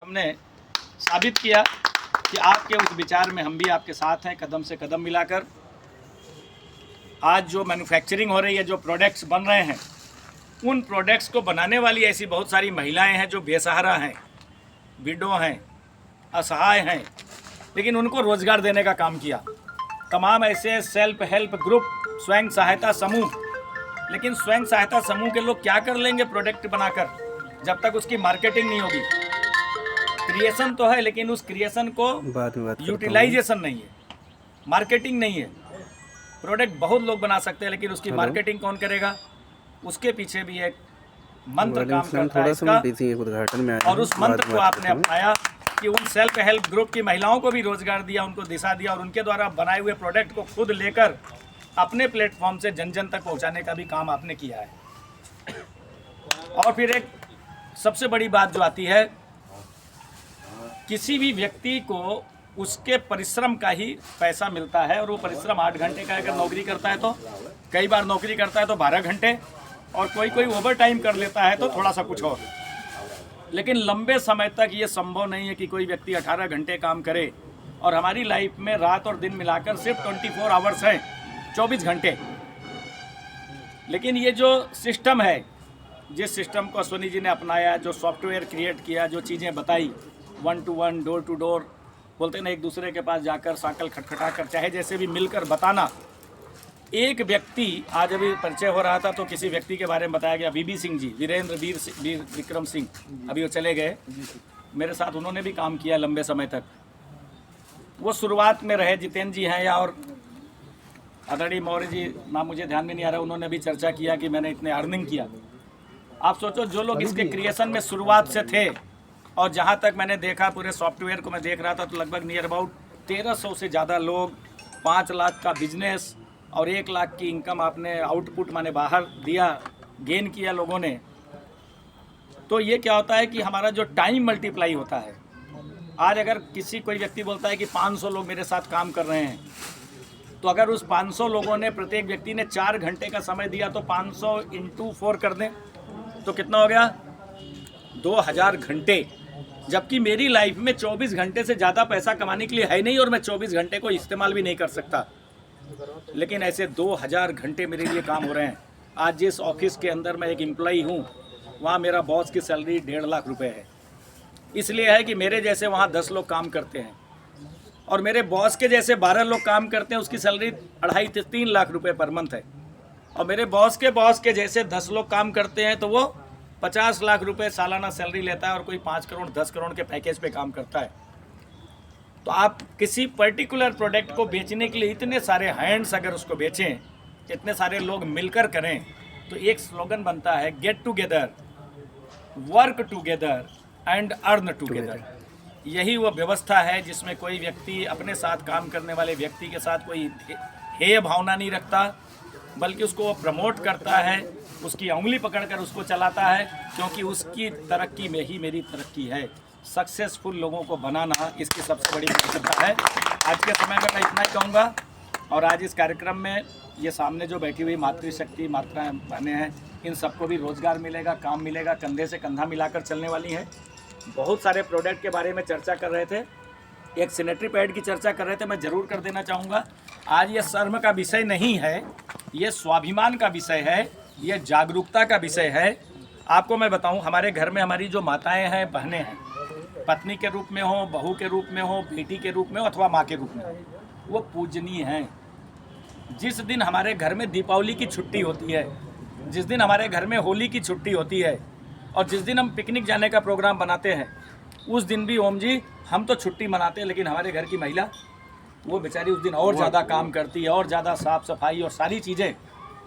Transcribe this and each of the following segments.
हमने साबित किया कि आपके उस विचार में हम भी आपके साथ हैं, कदम से कदम मिलाकर। आज जो मैन्युफैक्चरिंग हो रही है, जो प्रोडक्ट्स बन रहे हैं, उन प्रोडक्ट्स को बनाने वाली ऐसी बहुत सारी महिलाएं हैं जो बेसहारा हैं, विडो हैं, असहाय हैं, लेकिन उनको रोज़गार देने का काम किया। तमाम ऐसे सेल्फ हेल्प ग्रुप, स्वयं सहायता समूह, लेकिन स्वयं सहायता समूह के लोग क्या कर लेंगे प्रोडक्ट बनाकर, जब तक उसकी मार्केटिंग नहीं होगी। क्रिएशन तो है, लेकिन उस क्रिएशन को यूटिलाइजेशन नहीं है, मार्केटिंग नहीं है। प्रोडक्ट बहुत लोग बना सकते हैं, लेकिन उसकी मार्केटिंग कौन करेगा? उसके पीछे भी एक मंत्र काम करता है इसका, और उस मंत्र को आपने अपनाया कि उन सेल्फ हेल्प ग्रुप की महिलाओं को भी रोजगार दिया, उनको दिशा दिया, और उनके द्वारा बनाए हुए प्रोडक्ट को खुद लेकर अपने प्लेटफॉर्म से जन जन तक पहुंचाने का भी काम आपने किया है। और फिर एक सबसे बड़ी बात जो आती है, किसी भी व्यक्ति को उसके परिश्रम का ही पैसा मिलता है, और वो परिश्रम 8 घंटे का अगर नौकरी करता है तो, कई बार नौकरी करता है तो 12 घंटे, और कोई ओवर टाइम कर लेता है तो थोड़ा सा कुछ और। लेकिन लंबे समय तक ये संभव नहीं है कि कोई व्यक्ति 18 घंटे काम करे, और हमारी लाइफ में रात और दिन मिलाकर सिर्फ 24 आवर्स हैं, 24 घंटे। लेकिन ये जो सिस्टम है, जिस सिस्टम को अश्विनी जी ने अपनाया, जो सॉफ्टवेयर क्रिएट किया, जो चीज़ें बताई, 1 to 1, डोर टू डोर, बोलते ना एक दूसरे के पास जाकर साकल खटखटा कर, चाहे जैसे भी मिलकर बताना। एक व्यक्ति, आज अभी परिचय हो रहा था तो किसी व्यक्ति के बारे में बताया गया, वीबी सिंह जी, वीरेंद्र वीर विक्रम सिंह, अभी वो चले गए, मेरे साथ उन्होंने भी काम किया लंबे समय तक। वो शुरुआत में रहे, जितेंद्र जी हैं, या और आदरणीय मौर्य जी, नाम मुझे ध्यान में नहीं आ रहा, उन्होंने भी चर्चा किया कि मैंने इतने अर्निंग किया। आप सोचो, जो लोग इसके क्रिएशन में शुरुआत से थे, और जहाँ तक मैंने देखा, पूरे सॉफ्टवेयर को मैं देख रहा था, तो लगभग नियर अबाउट 1300 से ज़्यादा लोग, 5 लाख का बिजनेस और 1 लाख की इनकम आपने आउटपुट माने बाहर दिया, गेन किया लोगों ने। तो ये क्या होता है कि हमारा जो टाइम मल्टीप्लाई होता है। आज अगर कोई व्यक्ति बोलता है कि 500 लोग मेरे साथ काम कर रहे हैं, तो अगर उस 500 लोगों ने, प्रत्येक व्यक्ति ने 4 घंटे का समय दिया, तो 500 × 4 कर दें तो कितना हो गया? 2000 घंटे। जबकि मेरी लाइफ में 24 घंटे से ज़्यादा पैसा कमाने के लिए है नहीं, और मैं 24 घंटे को इस्तेमाल भी नहीं कर सकता, लेकिन ऐसे 2000 घंटे मेरे लिए काम हो रहे हैं। आज जिस ऑफिस के अंदर मैं एक एम्प्लॉई हूँ, वहाँ मेरा बॉस की सैलरी 1.5 लाख रुपए है। इसलिए है कि मेरे जैसे वहाँ 10 लोग काम करते हैं, और मेरे बॉस के जैसे 12 लोग काम करते हैं, उसकी सैलरी 2.5 से 3 लाख रुपए पर मंथ है। और मेरे बॉस के जैसे 10 लोग काम करते हैं, तो वो 50 लाख रुपए सालाना सैलरी लेता है, और कोई 5 करोड़ 10 करोड़ के पैकेज पे काम करता है। तो आप किसी पर्टिकुलर प्रोडक्ट को बेचने के लिए इतने सारे हैंड्स अगर उसको बेचें, इतने सारे लोग मिलकर करें, तो एक स्लोगन बनता है, get together, work together and earn together. यही वो व्यवस्था है जिसमें कोई व्यक्ति अपने साथ काम करने वाले व्यक्ति के साथ कोई हेय भावना नहीं रखता, बल्कि उसको वो प्रमोट करता है, उसकी उंगली पकड़कर उसको चलाता है, क्योंकि उसकी तरक्की में ही मेरी तरक्की है। सक्सेसफुल लोगों को बनाना इसकी सबसे बड़ी विशेषता है। आज के समय में मैं इतना ही कहूँगा। और आज इस कार्यक्रम में ये सामने जो बैठी हुई मातृशक्ति मात्राएं बहनें हैं, इन सबको भी रोज़गार मिलेगा, काम मिलेगा, कंधे से कंधा मिलाकर चलने वाली हैं। बहुत सारे प्रोडक्ट के बारे में चर्चा कर रहे थे, एक सैनिटरी पैड की चर्चा कर रहे थे। मैं ज़रूर कर देना चाहूँगा, आज ये शर्म का विषय नहीं है, ये स्वाभिमान का विषय है, ये जागरूकता का विषय है। आपको मैं बताऊं, हमारे घर में हमारी जो माताएं हैं, बहनें हैं, पत्नी के रूप में हो, बहू के रूप में हो, बेटी के रूप में हो, अथवा माँ के रूप में हो, वो पूजनीय हैं। जिस दिन हमारे घर में दीपावली की छुट्टी होती है, जिस दिन हमारे घर में होली की छुट्टी होती है, और जिस दिन हम पिकनिक जाने का प्रोग्राम बनाते हैं, उस दिन भी ओम जी हम तो छुट्टी मनाते हैं, लेकिन हमारे घर की महिला, वो बेचारी उस दिन और ज़्यादा काम करती है, और ज़्यादा साफ सफाई और सारी चीज़ें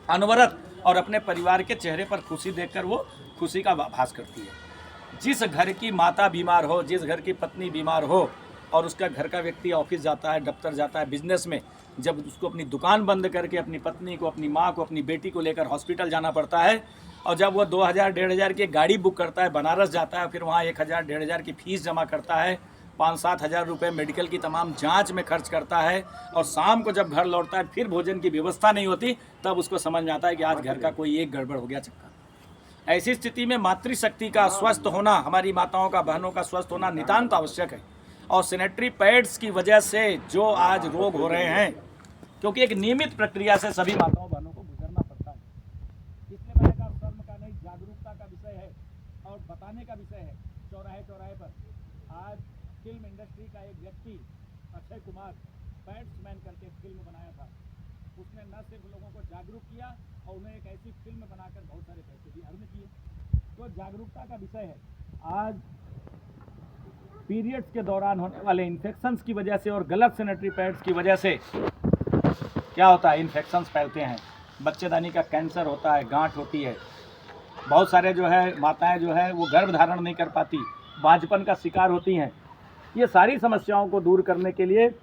अनवरत, और अपने परिवार के चेहरे पर खुशी देखकर वो खुशी का आभास करती है। जिस घर की माता बीमार हो, जिस घर की पत्नी बीमार हो, और उसका घर का व्यक्ति ऑफिस जाता है, दफ्तर जाता है, बिजनेस में, जब उसको अपनी दुकान बंद करके अपनी पत्नी को, अपनी माँ को, अपनी बेटी को लेकर हॉस्पिटल जाना पड़ता है, और जब वो 2000-1500 की गाड़ी बुक करता है, बनारस जाता है, फिर वहाँ 1000-1500 की फीस जमा करता है, 5-7 हज़ार रुपये मेडिकल की तमाम जांच में खर्च करता है, और शाम को जब घर लौटता है, फिर भोजन की व्यवस्था नहीं होती, तब उसको समझ में आता है कि आज घर का कोई एक गड़बड़ हो गया चक्का। ऐसी स्थिति में मातृशक्ति का स्वस्थ होना, हमारी माताओं का, बहनों का स्वस्थ होना नितांत आवश्यक है। और सैनिटरी पैड्स की वजह से जो आज रोग हो रहे हैं, क्योंकि एक नियमित प्रक्रिया से सभी माताओं बहनों को गुजरना पड़ता है, इसलिए मैंने कहा शर्म का नहीं, जागरूकता का विषय है और बताने का विषय है। चौराहे चौराहे पर आज फिल्म इंडस्ट्री का एक व्यक्ति अक्षय कुमार पैड्समैन करके फिल्म बनाया था। उसने न सिर्फ लोगों को जागरूक किया और उन्हें एक ऐसी फिल्म बनाकर बहुत सारे पैसे भी अर्न किए। तो जागरूकता का विषय है। आज पीरियड्स के दौरान होने वाले इन्फेक्शंस की वजह से और गलत सैनिटरी पैड्स की वजह से क्या होता है, इन्फेक्शंस फैलते हैं, बच्चेदानी का कैंसर होता है, गांठ होती है, बहुत सारे जो है माताएं जो है वो गर्भ धारण नहीं कर पाती, बांझपन का शिकार होती हैं। ये सारी समस्याओं को दूर करने के लिए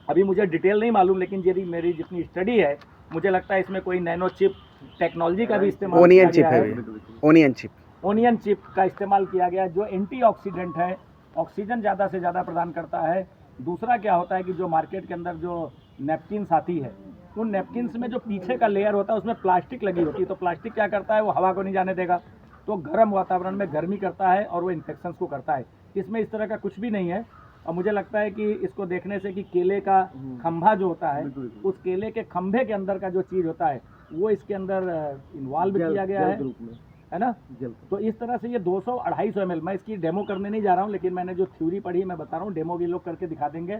अभी मुझे डिटेल नहीं मालूम, लेकिन यदि मेरी जितनी स्टडी है मुझे लगता है इसमें कोई नैनो चिप टेक्नोलॉजी का भी इस्तेमाल ओनियन किया चिप गया है, ओनियन चिप का इस्तेमाल किया गया जो एंटीऑक्सीडेंट है, ऑक्सीजन ज़्यादा से ज़्यादा प्रदान करता है। दूसरा क्या होता है कि जो मार्केट के अंदर जो नैपकिन्स आती है, उन नैपकिन्स में जो पीछे का लेयर होता है उसमें प्लास्टिक लगी होती है, तो प्लास्टिक क्या करता है, वो हवा को नहीं जाने देगा, तो गर्म वातावरण में गर्मी करता है और वो इन्फेक्शंस को करता है। इसमें इस तरह का कुछ भी नहीं है। और मुझे लगता है कि इसको देखने से कि केले का खंभा जो होता है, उस केले के खंभे के अंदर का जो चीज़ होता है वो इसके अंदर इन्वॉल्व किया गया है ना। तो इस तरह से ये 200-250 ml, मैं इसकी डेमो करने नहीं जा रहा हूँ, लेकिन मैंने जो थ्योरी पढ़ी मैं बता रहा हूँ, डेमो भी लोग करके दिखा देंगे।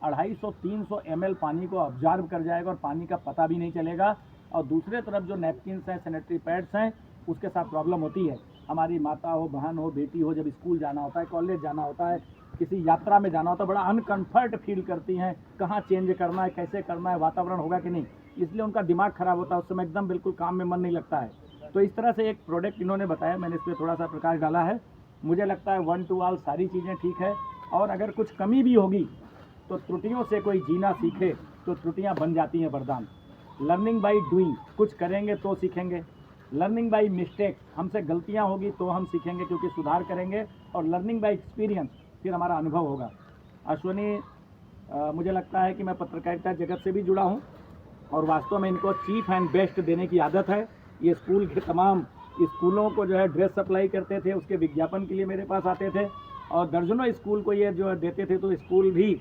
250-300 ml पानी को ऑब्जर्व कर जाएगा और पानी का पता भी नहीं चलेगा। और दूसरे तरफ जो नैपकिन्स हैं, सैनिटरी पैड्स हैं, उसके साथ प्रॉब्लम होती है। हमारी माता हो, बहन हो, बेटी हो, जब स्कूल जाना होता है, कॉलेज जाना होता है, किसी यात्रा में जाना होता है, बड़ा अनकम्फर्ट फील करती हैं, कहाँ चेंज करना है, कैसे करना है, वातावरण होगा कि नहीं, इसलिए उनका दिमाग खराब होता है, उस समय एकदम बिल्कुल काम में मन नहीं लगता है। तो इस तरह से एक प्रोडक्ट इन्होंने बताया, मैंने इस पर थोड़ा सा प्रकाश डाला है। मुझे लगता है 1 to all सारी चीज़ें ठीक है, और अगर कुछ कमी भी होगी तो त्रुटियों से कोई जीना सीखे तो त्रुटियां बन जाती हैं वरदान। लर्निंग बाय डूइंग, कुछ करेंगे तो सीखेंगे। लर्निंग बाय मिस्टेक, हमसे गलतियां होगी तो हम सीखेंगे क्योंकि सुधार करेंगे। और लर्निंग बाय एक्सपीरियंस, फिर हमारा अनुभव होगा। अश्विनी, मुझे लगता है कि मैं पत्रकारिता जगत से भी जुड़ा हूं और वास्तव में इनको चीफ एंड बेस्ट देने की आदत है। ये स्कूल के तमाम स्कूलों को जो है ड्रेस सप्लाई करते थे, उसके विज्ञापन के लिए मेरे पास आते थे और दर्जनों स्कूल को ये जो देते थे, तो स्कूल भी